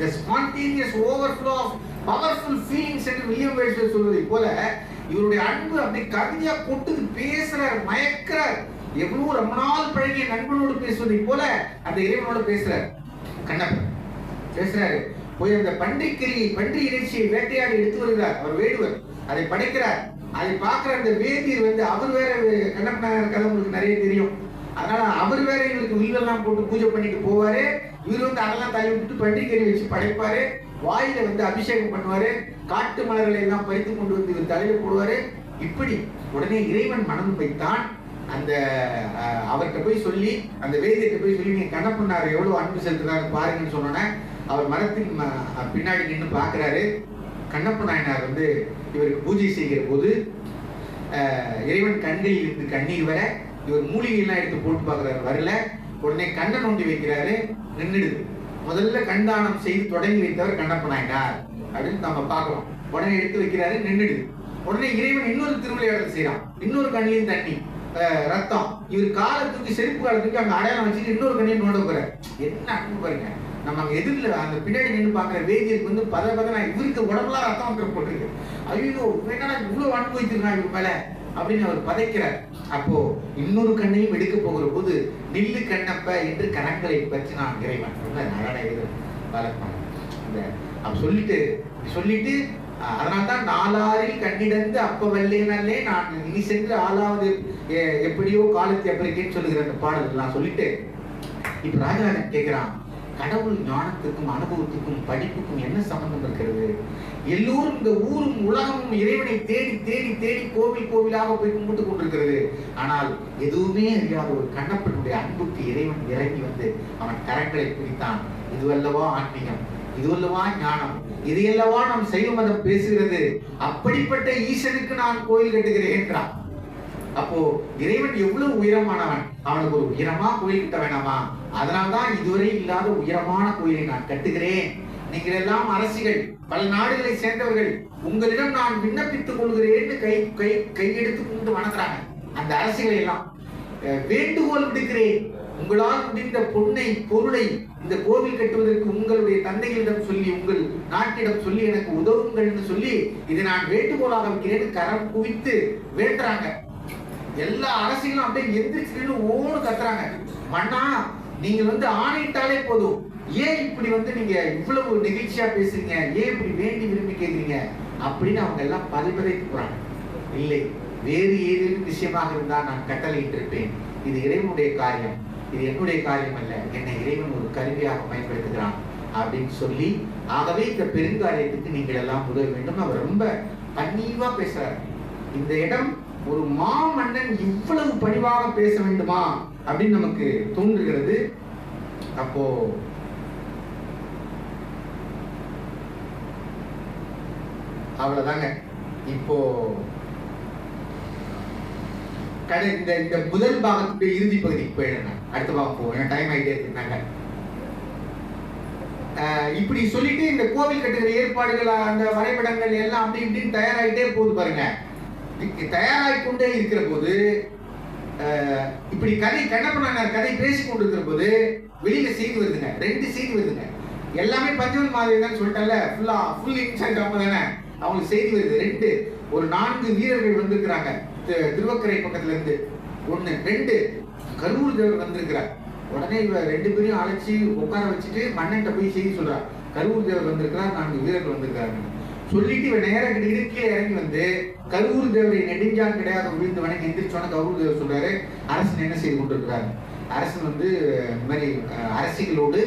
the spontaneous overflow of powerful feelings என்று வில்லியம் வேர்ட்ஸ்வொர்த் சொல்வதை போல இவருடைய அன்பு அப்படி கவிதையா கொட்டுது, பேசுறார், மயக்கிறார். எவ்வளவு ரொம்ப நாள் பழகிய நண்பனோடு பேசுவதை போல அந்த இறைவனோடு பேசுறார். கண்ணப்பன் பேசுறாரு. போய் அந்த பன்றி இறைச்சியை வேட்டையாடி எடுத்து வருகிறார். அவர் வேடுவர், அதை படைக்கிறார். அதை பார்க்கிற அந்த வேதியர் அவர் வேற, கண்ணப்பனார் கதை உங்களுக்கு நிறைய தெரியும். அதனால அவர் வேற இவருக்கு வில்லெல்லாம் போட்டு பூஜை பண்ணிட்டு போவாரு. இவர் அதெல்லாம் தள்ளி விட்டு பன்றிக்கறி வச்சு படைப்பாரு. வாயில அபிஷேகம் பண்ணுவாரு. காட்டு மலர்களை எல்லாம் பறித்து கொண்டு வந்து இவர் தலையில போடுவாரு. இப்படி உடனே இறைவன் மனம் வைத்தான். அந்த அவர்கிட்ட போய் சொல்லி, அந்த வேதியத்தை போய் சொல்லி, நீங்க கண்ணப்பனார் எவ்வளவு அன்பு செலுத்துறாரு பாருங்கன்னு சொன்னோன்னே அவர் மரத்தின் பின்னாடி நின்று பார்க்கிறாரு. கண்ணப்ப நாயனார் இவருக்கு பூஜை செய்கிற போது இறைவன் கண்களில் இருந்து கண்ணீர் வர இவர் மூலிகையெல்லாம் எடுத்து போட்டு பார்க்கிறாரு, வரல. உடனே கண்ணை நோண்டி வைக்கிறாரு, நின்றுடுது. முதல்ல கண்தானம் செய்து தொடங்கி வைத்தவர் கண்ணப்ப நாயனார் அப்படின்னு நம்ம பார்க்கிறோம். உடனே எடுத்து வைக்கிறாரு, நின்றுடுது. உடனே இறைவன் இன்னொரு திருவிளையாடல் செய்யறான். இன்னொரு கண்ணிலையும் தண்ணி ரத்தம். இவர் காலத்துக்கு செருப்பு காலத்துக்கு அங்க அடையாளம் வச்சுட்டு இன்னொரு கண்ணையும் நோண்ட போறாரு. என்ன அன்பு பாருங்க. நம்ம அங்க எதிரில் அந்த பின்னாடி நின்று பார்க்குற வேதியருக்கு பதனா இவருக்கு உடம்புலாம் ரத்தம் போட்டிருக்கு. ஐயோ என்னடா இவ்வளவு அன்பு வைத்திருக்கா இவர் மேல அப்படின்னு அவர் பதைக்கிறார். அப்போ இன்னொரு கண்ணையும் எடுக்க போகிற போது நில்லு கண்ணப்ப என்று கரங்களை பற்றி நான் இறைவன் அப்ப சொல்லிட்டு அதனால்தான் நாலாரில் கண்ணிடந்து அப்ப வல்லேனே நான் இனி சென்று ஆளாவது எப்படியோ காலத்தை அப்பறிக்கேன்னு சொல்லுகிற அந்த பாடல் எல்லாம் சொல்லிட்டு இப்ப ராஜராஜன் கேட்கிறான், கடவுள் ஞானத்துக்கும் அனுபவத்துக்கும் படிப்புக்கும் என்ன சம்பந்தம் இருக்கிறது? எல்லோரும் இந்த ஊரும் உலகமும் இறைவனை தேடி தேடி தேடி கோவில் கோவிலாக போய் கும்பிட்டு கொண்டிருக்கிறது. ஆனால் எதுவுமே அறியாத ஒரு கண்ணப்பனுடைய அன்புக்கு இறைவன் இறங்கி அவன் கரங்களை பிடித்தான். இதுவல்லவா ஆன்மீகம், இதுவல்லவா ஞானம், இதையல்லவா நாம் சைவ மதம் பேசுகிறது. அப்படிப்பட்ட ஈசனுக்கு நான் கோயில் கட்டுகிறேன் என்றான். அப்போ இறைவன் எவ்வளவு உயரமானவன், அவனுக்கு ஒரு உயரமா கோயில் கட்ட வேணாமா? அதனால்தான் இதுவரை இல்லாத உயரமான கோயிலை நான் கட்டுகிறேன். நீங்கள் எல்லாம் அரசிகள், பல நாடுகளை சேர்ந்தவர்கள், உங்களிடம் நான் விண்ணப்பித்துக் கொள்கிறேன்னு கையெடுத்து கொண்டு வணங்குறாங்க. அந்த அரசிகளை எல்லாம் வேண்டுகோள் விடுக்கிறேன், உங்களால் முடிந்த பொன்னை பொருளை இந்த கோவில் கட்டுவதற்கு உங்களுடைய தந்தைகளிடம் சொல்லி, உங்கள் நாட்டிடம் சொல்லி எனக்கு உதவுங்கள்னு சொல்லி இதை நான் வேண்டுகோளாக வைக்கிறேன்னு கரம் குவித்து வேண்டுறாங்க. எல்லா அரசியலும் அப்படியே எந்திரிச்சு ஓடு கத்துறாங்க. மன்னா நீங்க ஆணையிட்டாலே போதும், ஏன் இப்படி நீங்க இவ்வளவு நெகிழ்ச்சியா பேசுறீங்க, ஏன் இப்படி வேண்டி விரும்பி கேட்குறீங்க அப்படின்னு அவங்க எல்லாம் பதைத்து போறாங்க. இல்லை, வேறு ஏதேனும் விஷயமாக இருந்தால் நான் கட்டளையிட்டிருப்பேன். இது இறைவனுடைய காரியம், இது என்னுடைய காரியம் அல்ல, என்னை இறைவன் ஒரு கருவியாக பயன்படுத்துகிறான் அப்படின்னு சொல்லி, ஆகவே இந்த பெருங்காரியத்துக்கு நீங்கள் எல்லாம் உதவ வேண்டும். அவர் ரொம்ப பணிவா பேசுறார். இந்த இடம் ஒரு மாமன்னன் இவ்வளவு பணிவாக பேச வேண்டுமா அப்படின்னு நமக்கு தோன்றுகிறது. அப்போ அவ்வளவுதாங்க. இப்போ இந்த முதல் பாகத்துடைய இறுதி பகுதிக்கு போயிடுங்க. அடுத்த பாகம் போவோம், டைம் ஆகிட்டே இருந்தாங்க. இப்படி சொல்லிட்டு இந்த கோவில் கட்டுகிற ஏற்பாடுகள், அந்த வரைபடங்கள் எல்லாம் அப்படி இப்படின்னு தயாராகிட்டே போகுது பாருங்க. தயாராகிக்கொண்டே இருக்கிற போது இப்படி கதை கண்ணப்ப நாயனார் கதை பேசி கொண்டிருக்கிற போது வெளியில செய்தி வருதுங்க, 2 செய்தி வருதுங்க. எல்லாமே பஞ்சவன் மாதிரி தான் சொல்லிட்டால, ஃபுல் இன்சார்ஜ் அவங்க தானே, அவங்களுக்கு செய்தி வருது. 2 ஒரு 4 வீரர்கள் வந்திருக்கிறாங்க திருவக்கரை பக்கத்துல இருந்து. 1 2 கரூர் தேவர் வந்திருக்கிறார். உடனே இவ 2 பேரையும் அழைச்சி உட்கார வச்சுட்டு மன்னன்ட்ட போய் செய்தி சொல்றார், கரூர் தேவர் வந்திருக்கிறார், 4 வீரர்கள் வந்திருக்காங்க சொல்லிட்டு இவன் நேரம் கிட்ட கீழே இறங்கி வந்து கரூர் தேவரை நெடுஞ்சான் கிடையாது விழுந்து வணங்கி எந்திரிச்சோன்னு கரூர் தேவர் சொல்றாரு, அரசன் என்ன செய்து கொண்டிருக்கிறார். அரசன் வந்து இந்த மாதிரி அரசிகளோடு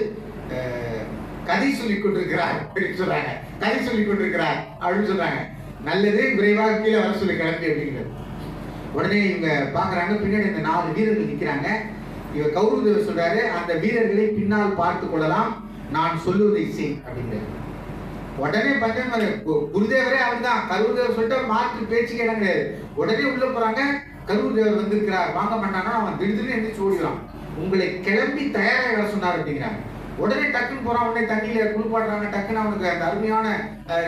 கதை சொல்லிக் கொண்டிருக்கிறார் அப்படின்னு சொல்றாங்க. கதை சொல்லிக் கொண்டிருக்கிறார் அப்படின்னு சொல்றாங்க. நல்லது, விரைவாக கீழே வர சொல்லி கிளம்பி அப்படிங்கிறது. உடனே இவங்க பாக்குறாங்க, பின்னாடி இந்த 4 வீரர்கள் நிற்கிறாங்க. இவ கௌரவ தேவர் சொல்றாரு, அந்த வீரர்களை பின்னால் பார்த்து கொள்ளலாம், நான் சொல்லுவதை செய் அப்படிங்கிறார். உடனே பஞ்சமர் குருதேவரே அவர் தான், கரூர் தேவர் சொல்லிட்டு மாற்று பேச்சுக்கு இடம் கிடையாது. உடனே உள்ள போறாங்க, கரூர் தேவர் வந்திருக்கிறார் வாங்க பண்ணானா அவன் திடீர்னு எந்திரிச்சு ஓடிடுறான். உங்களை கிளம்பி தயாராக வர சொன்னார் அப்படிங்கிறாங்க. உடனே டக்குன்னு போறான், உடனே தண்ணியில குளிப்பாடுறாங்க, டக்குன்னு அவனுக்கு அந்த அருமையான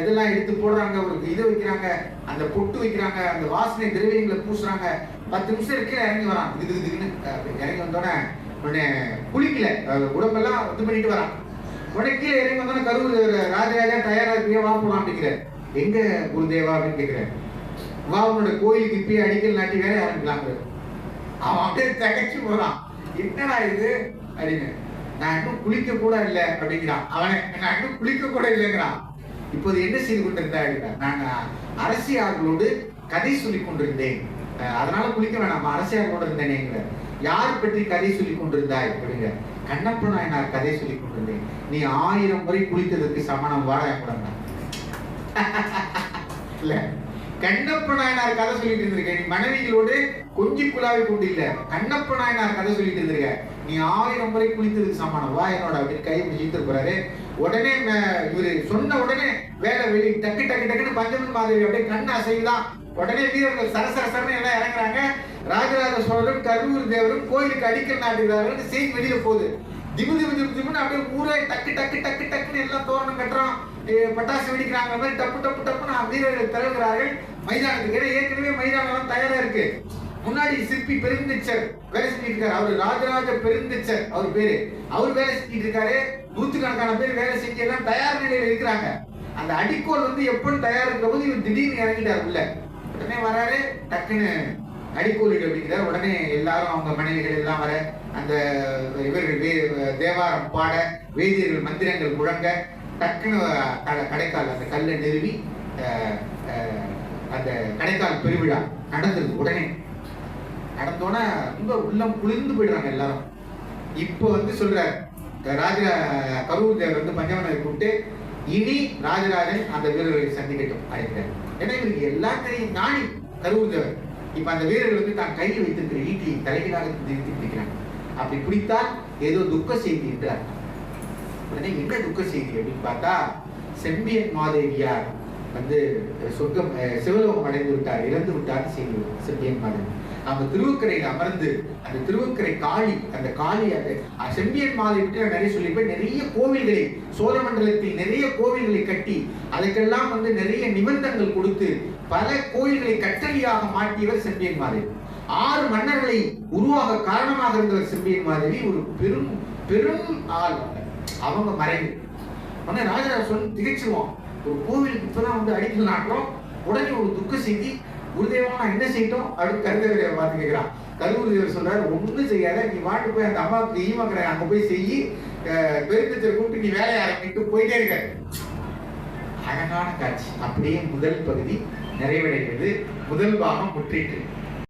இதெல்லாம் எடுத்து போடுறாங்க, அவருக்கு இதை வைக்கிறாங்க, அந்த பொட்டு வைக்கிறாங்க, அந்த வாசனை திரவியங்களை பூசுறாங்க. 10 நிமிஷம் இருக்க இறங்கி வரான். இதுன்னு இறங்கி வந்தோடனே உடனே குளிக்கல, உடம்பெல்லாம் இது பண்ணிட்டு வரான். உடனே கீழே இறங்கி வந்தோடனே கரூர் ராஜராஜா தயாரா இருப்பியா வா போலாம் அப்படிங்கிறார். எங்க குருதேவா அப்படின்னு கேட்கிறார். வா உன்னோட கோயிலுக்கு இப்பயே அடிக்கல் நாட்டி வேற ஆரம்பிக்கலாம். அவன் அப்படியே தகச்சு போறான், என்னடா இது அப்படின்னு. நான் இன்னும் குளிக்க கூட இல்லை அப்படிங்கிறான். அவனை நான் இன்னும் குளிக்க கூட இல்லைங்கிறான். இப்போது என்ன செய்து கொண்டிருந்தேன் அப்படின்னா, நான் அரசியார்களோடு கதை சொல்லி கொண்டிருந்தேன், அதனால குளிக்க வேணாம், அரசியார்களோடு இருந்தேனேங்கிற. யார் பற்றி கதை சொல்லி கொண்டிருந்தாய் அப்படிங்கிற. கண்ணப்ப நாயனார் கதை சொல்லி கொண்டிருந்தேன். நீ 1000 முறை குளித்ததற்கு சமணம் வாழ கூட இல்ல, கண்ணப்ப நாயனார் கதை சொல்லிட்டு இருந்திருக்க. நீ மனைவிகளோடு கொஞ்சி குழாவை கொண்டு இல்ல, கண்ணப்ப நாயனார் கதை சொல்லிட்டு இருந்திருக்க. நீ 1000 முறை குளித்ததுக்கு சமானம் வா என்னோட அப்படின்னு கை பிடிச்சிட்டு போறாரு. உடனே இவரு சொன்ன உடனே வேலை வெளி டக்கு டக்கு டக்குன்னு பஞ்சமன் மாதிரி அப்படியே கண்ணு அசைவுதான். உடனே வீரர்கள் சரசரசரன்னு எல்லாம் இறங்குறாங்க. ராஜராஜ சோழரும் கரூர் தேவரும் கோயிலுக்கு அடிக்கல் நாட்டுகிறார்கள். செய்தி வெளியில போகுது. திமுன்னு அப்படியே ஊரே டக்கு டக்கு டக்கு டக்குன்னு எல்லாம் தோரணம் கட்டுறோம், பட்டாசு வெடிக்கிறாங்க, மாதிரி டப்பு டப்பு டப்புன்னு வீரர்கள் திறகுகிறார்கள் மைதானத்துக்கு. ஏற்கனவே மைதானம் தயாரா இருக்கு. முன்னாடி சிற்பி பெருந்தச்சர் வேலை செஞ்சுட்டு இருக்காரு. அவரு ராஜராஜ பெருந்தச்சர் அவர் பேரு. அவர் வேலை செஞ்சுட்டு இருக்காரு. 100கணக்கான பேர் வேலை செஞ்சு எல்லாம் தயார் நிலையில இருக்கிறாங்க. அந்த அடிக்கோல் வந்து எப்பன்னு தயார் இருக்கிற போது இவர் திடீர்னு இறங்கிட்டார் உள்ள. உடனே வராரு, டக்குன்னு அடிக்கோலிட்டு அப்படிங்கிறார். உடனே எல்லாரும் அவங்க மனைவிகள் எல்லாம் வர, அந்த இவர்கள் தேவாரம் பாட, வேதியர்கள் மந்திரங்கள் முழங்க, டக்குன்னு கடைக்கால் அந்த கல்லை நிறுவி அந்த கடைக்கால் பெருவிழா நடந்தது. உடனே நடந்தோட ரொம்ப உள்ளம் குளிர்ந்து போயிடுறாங்க எல்லாரும். இப்போ வந்து சொல்றாரு கரூர் தேவர் வந்து பஞ்சவனை கூப்பிட்டு, இனி ராஜராஜன் அந்த வீரர்களை சந்திக்கட்டும் அழைக்கிறார். ஏன்னா இவருக்கு எல்லாத்தையும் ஞானி கரூர் தேவர். இப்ப அந்த வீரர்கள் வந்து தான் கையில் வைத்திருக்கிற ஈட்டி தலைகளாக பிடிக்கிறாங்க. அப்படி பிடித்தால் ஏதோ துக்க செய்தி என்றார். உடனே என்ன துக்க செய்தி அப்படின்னு பார்த்தா, செம்பியன் மாதேவியார் வந்து சொர்க்கம் சிவலோகம் அடைந்து விட்டார், இறந்து விட்டார் செய்தி. செம்பியன் மாதேவி அவங்க திருவக்கரையில் அமர்ந்து அந்த திருவக்கரை காளி, அந்த காளி அந்த செம்பியன் மாலை விட்டு நிறைய சொல்லிப்போய் நிறைய கோவில்களை சோழ மண்டலத்தில் நிறைய கோவில்களை கட்டி அதுக்கெல்லாம் வந்து நிறைய நிபந்தங்கள் கொடுத்து பல கோயில்களை கட்டளையாக மாற்றியவர் செம்பியன் மாதேவி. 6 மன்னர்களை உருவாக காரணமாக இருந்தவர் செம்பியன் மாதேவி. ஒரு பெரும் பெரும் ஆள். அவங்க மறைவு உடனே ராஜராஜ சோழன் திகைச்சிருவான். ஒரு கோவிலுக்கு இப்பதான் வந்து அடிக்கல் நாட்டுறோம், உடனே ஒரு துக்க செய்தி. குருதேவா நான் என்ன செய்யட்டும் அப்படின்னு கருதேவரை பார்த்து கேட்கிறான். கரூர் தேவர் சொல்றாரு, ஒன்றும் செய்யாத, நீ வாட்டு போய் அந்த அம்மாவுக்கு ஈமக்கிற அங்க போய் செய்யி, பெருந்தச்சர் கூப்பிட்டு நீ வேலையை ஆரம்பிட்டு போயிட்டே இருக்க. அழகான காட்சி. அப்படியே முதல் பகுதி நிறைவடைகிறது. முதல் பாகம் முற்றிட்டு